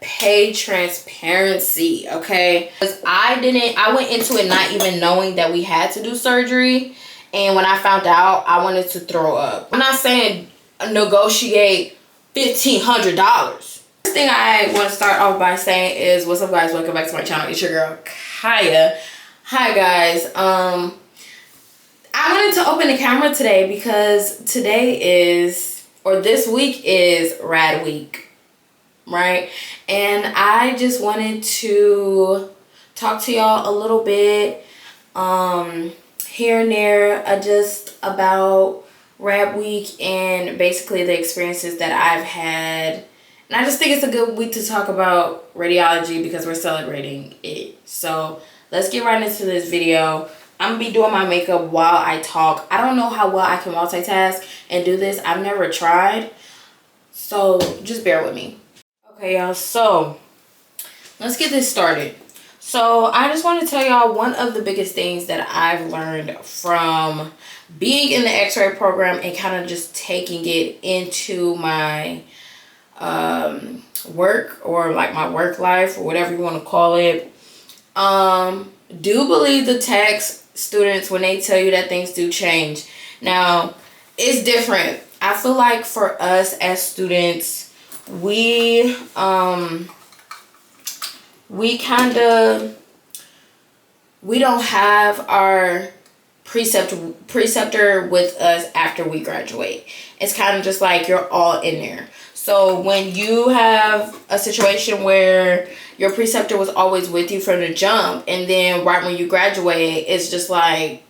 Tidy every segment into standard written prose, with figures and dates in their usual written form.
pay transparency, okay? Because I went into it not even knowing that we had to do surgery, and when I found out, I wanted to throw up. I'm not saying negotiate $1,500. First thing I want to start off by saying is, what's up guys, welcome back to my channel. It's your girl Kaya. Hi guys. I wanted to open the camera today because this week is Rad Week, right? And I just wanted to talk to y'all a little bit here and there just about Rad Week and basically the experiences that I've had. And I just think it's a good week to talk about radiology because we're celebrating it. So let's get right into this video. I'm gonna be doing my makeup while I talk. I don't know how well I can multitask and do this. I've never tried, so just bear with me. Okay y'all, so let's get this started. So I just want to tell y'all one of the biggest things that I've learned from being in the X-ray program and kind of just taking it into my work, or like my work life, or whatever you want to call it. Do believe the techs, students, when they tell you that things do change. Now it's different. I feel like for us as students, we don't have our preceptor with us after we graduate. It's kind of just like you're all in there. So when you have a situation where your preceptor was always with you from the jump, and then right when you graduate, it's just like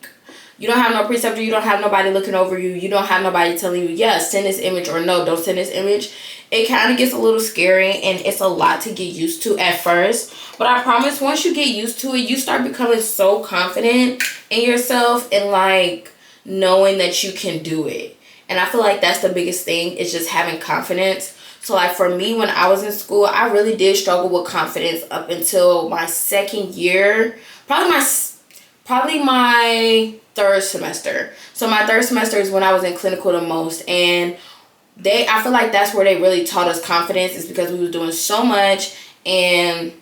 you don't have no preceptor, you don't have nobody looking over you, you don't have nobody telling you, yeah, send this image, or no, don't send this image. It kind of gets a little scary, and it's a lot to get used to at first. But I promise, once you get used to it, you start becoming so confident in yourself and like knowing that you can do it. And I feel like that's the biggest thing, is just having confidence. So like for me, when I was in school, I really did struggle with confidence up until my second year, probably my third semester. So my third semester is when I was in clinical the most, and I feel like that's where they really taught us confidence, is because we was doing so much and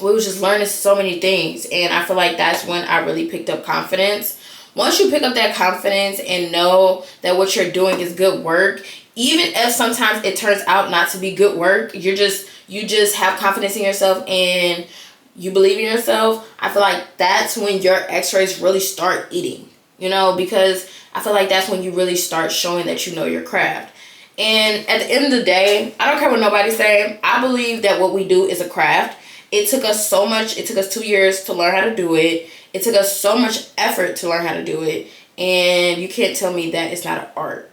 we was just learning so many things. And I feel like that's when I really picked up confidence. Once you pick up that confidence and know that what you're doing is good work, even if sometimes it turns out not to be good work, you just have confidence in yourself and you believe in yourself. I feel like that's when your x-rays really start eating, you know, because I feel like that's when you really start showing that you know your craft. And at the end of the day, I don't care what nobody's saying. I believe that what we do is a craft. It took us so much. It took us 2 years to learn how to do it. It took us so much effort to learn how to do it. And you can't tell me that it's not an art.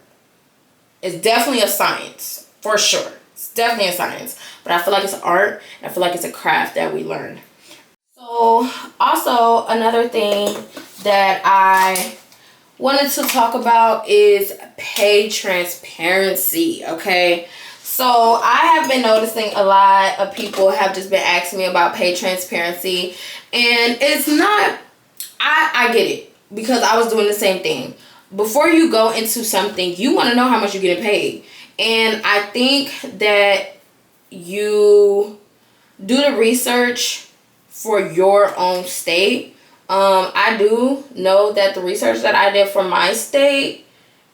It's definitely a science, for sure. It's definitely a science. But I feel like it's an art, and I feel like it's a craft that we learn. So also another thing that I wanted to talk about is pay transparency, okay? So I have been noticing a lot of people have just been asking me about pay transparency, and it's not, I get it, because I was doing the same thing. Before you go into something, you want to know how much you're getting paid. And I think that you do the research for your own state. I do know that the research that I did for my state,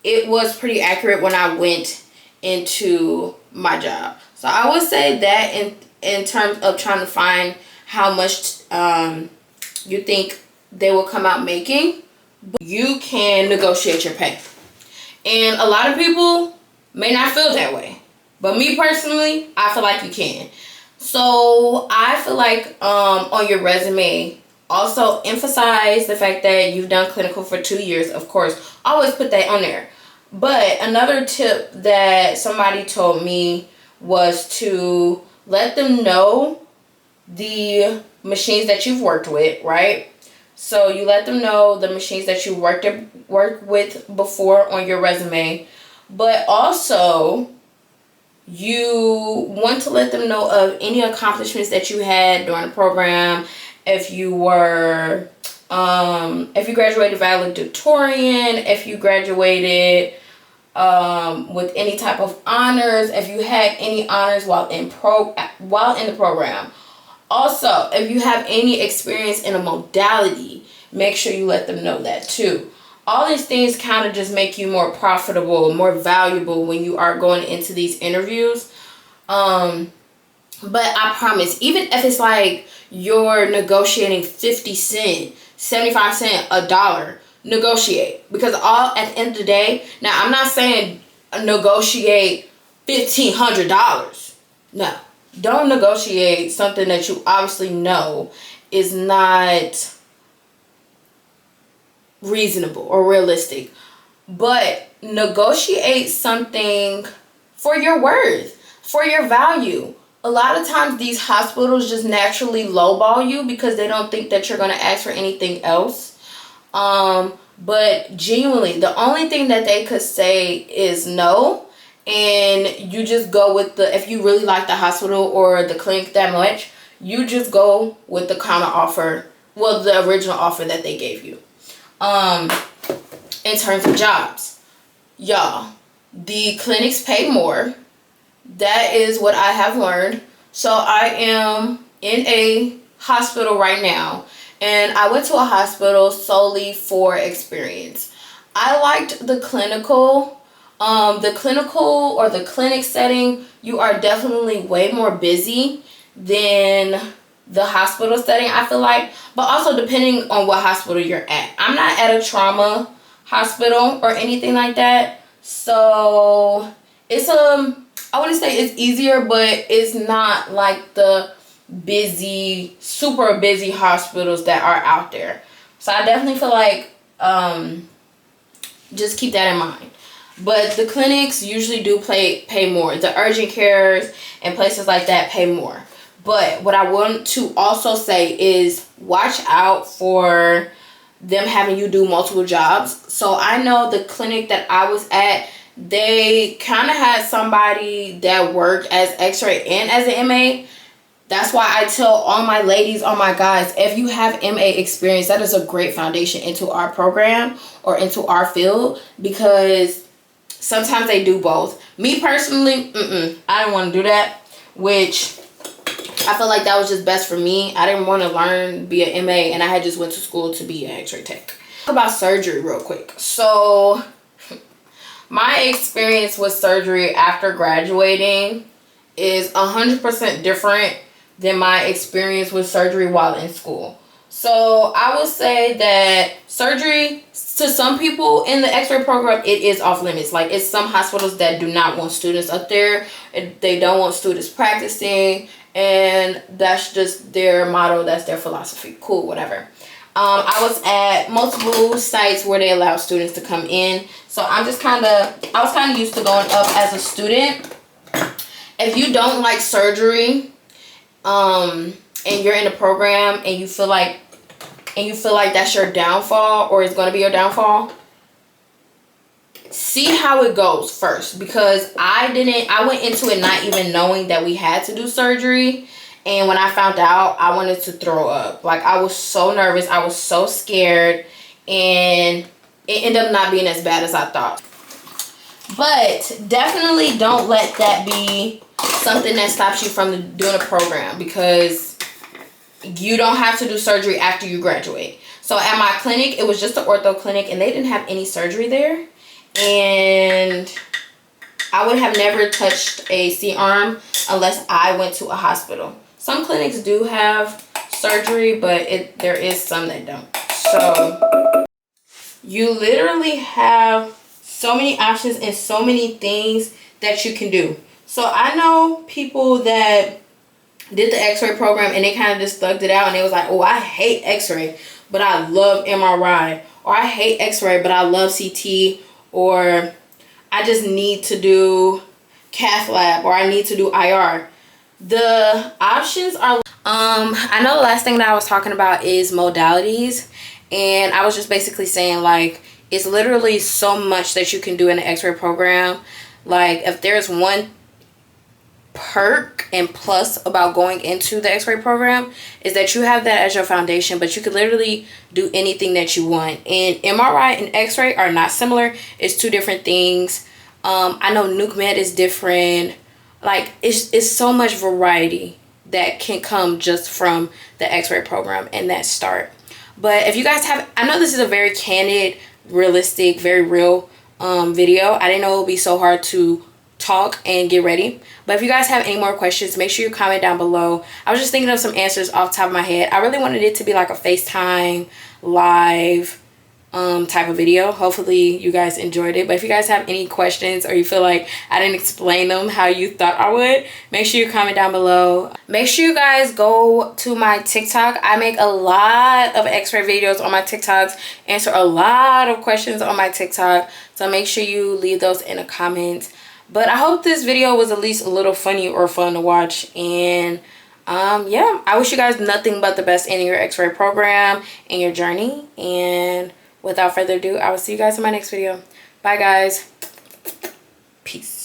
it was pretty accurate when I went into my job. So I would say that in terms of trying to find how much you think they will come out making, you can negotiate your pay. And a lot of people may not feel that way, but me personally, I feel like you can. So I feel like on your resume, also emphasize the fact that you've done clinical for 2 years. Of course, always put that on there. But another tip that somebody told me was to let them know the machines that you've worked with, right? So you let them know the machines that you worked with before on your resume, but also you want to let them know of any accomplishments that you had during the program. If you were, if you graduated valedictorian, if you graduated with any type of honors, if you had any honors while in the program. Also, if you have any experience in a modality, make sure you let them know that too. All these things kind of just make you more profitable, more valuable when you are going into these interviews. But I promise, even if it's like you're negotiating 50 cents, 75 cents, $1, negotiate. Because at the end of the day, now I'm not saying negotiate $1,500. No. Don't negotiate something that you obviously know is not reasonable or realistic. But negotiate something for your worth, for your value. A lot of times these hospitals just naturally lowball you because they don't think that you're going to ask for anything else. But genuinely, the only thing that they could say is no. And you just go with if you really like the hospital or the clinic that much, you just go with the counter offer. Well, the original offer that they gave you. In terms of jobs, y'all, the clinics pay more. That is what I have learned. So I am in a hospital right now, and I went to a hospital solely for experience. I liked the clinical or the clinic setting. You are definitely way more busy than the hospital setting, I feel like. But also depending on what hospital you're at. I'm not at a trauma hospital or anything like that. So it's I wouldn't say it's easier, but it's not like the busy, super busy hospitals that are out there. So I definitely feel like just keep that in mind. But the clinics usually do pay more. The urgent cares and places like that pay more. But what I want to also say is watch out for them having you do multiple jobs. So I know the clinic that I was at, they kind of had somebody that worked as x-ray and as an MA. That's why I tell all my ladies, all my guys, if you have MA experience, that is a great foundation into our program or into our field, because sometimes they do both. Me personally, I didn't want to do that, which I feel like that was just best for me. I didn't want to learn, be an MA, and I had just went to school to be an x-ray tech. Talk about surgery real quick. So my experience with surgery after graduating is 100% different than my experience with surgery while in school. So I would say that surgery, to some people in the x-ray program, it is off limits. Like, it's some hospitals that do not want students up there. They don't want students practicing, and that's just their motto. That's their philosophy. Cool, whatever. I was at multiple sites where they allow students to come in. So I was kind of used to going up as a student. If you don't like surgery, and you're in a program and you feel like that's your downfall, or it's going to be your downfall, see how it goes first. Because I went into it not even knowing that we had to do surgery. And when I found out, I wanted to throw up. Like, I was so nervous. I was so scared. And it ended up not being as bad as I thought. But definitely don't let that be something that stops you from doing a program, because you don't have to do surgery after you graduate. So at my clinic, it was just an ortho clinic, and they didn't have any surgery there. And I would have never touched a C-arm unless I went to a hospital. Some clinics do have surgery, but there is some that don't. So you literally have so many options and so many things that you can do. So I know people that did the x-ray program and they kind of just thugged it out, and they was like, oh, I hate x-ray, but I love MRI. Or I hate x-ray, but I love CT. Or I just need to do cath lab, or I need to do IR. The options are, I know the last thing that I was talking about is modalities. And I was just basically saying, like, it's literally so much that you can do in the x-ray program. Like, if there's one perk and plus about going into the x-ray program, is that you have that as your foundation, but you could literally do anything that you want. And MRI and x-ray are not similar. It's two different things. I know nuke med is different. Like, it's so much variety that can come just from the x-ray program and that start. But if you guys have, I know this is a very candid, realistic, very real video. I didn't know it would be so hard to talk and get ready. But if you guys have any more questions, make sure you comment down below. I was just thinking of some answers off the top of my head. I really wanted it to be like a FaceTime live type of video. Hopefully you guys enjoyed it. But if you guys have any questions or you feel like I didn't explain them how you thought I would, make sure you comment down below. Make sure you guys go to my TikTok. I make a lot of x-ray videos on my TikToks, answer a lot of questions on my TikTok, so make sure you leave those in the comments. But I hope this video was at least a little funny or fun to watch. And yeah, I wish you guys nothing but the best in your x-ray program and your journey. And without further ado, I will see you guys in my next video. Bye, guys. Peace.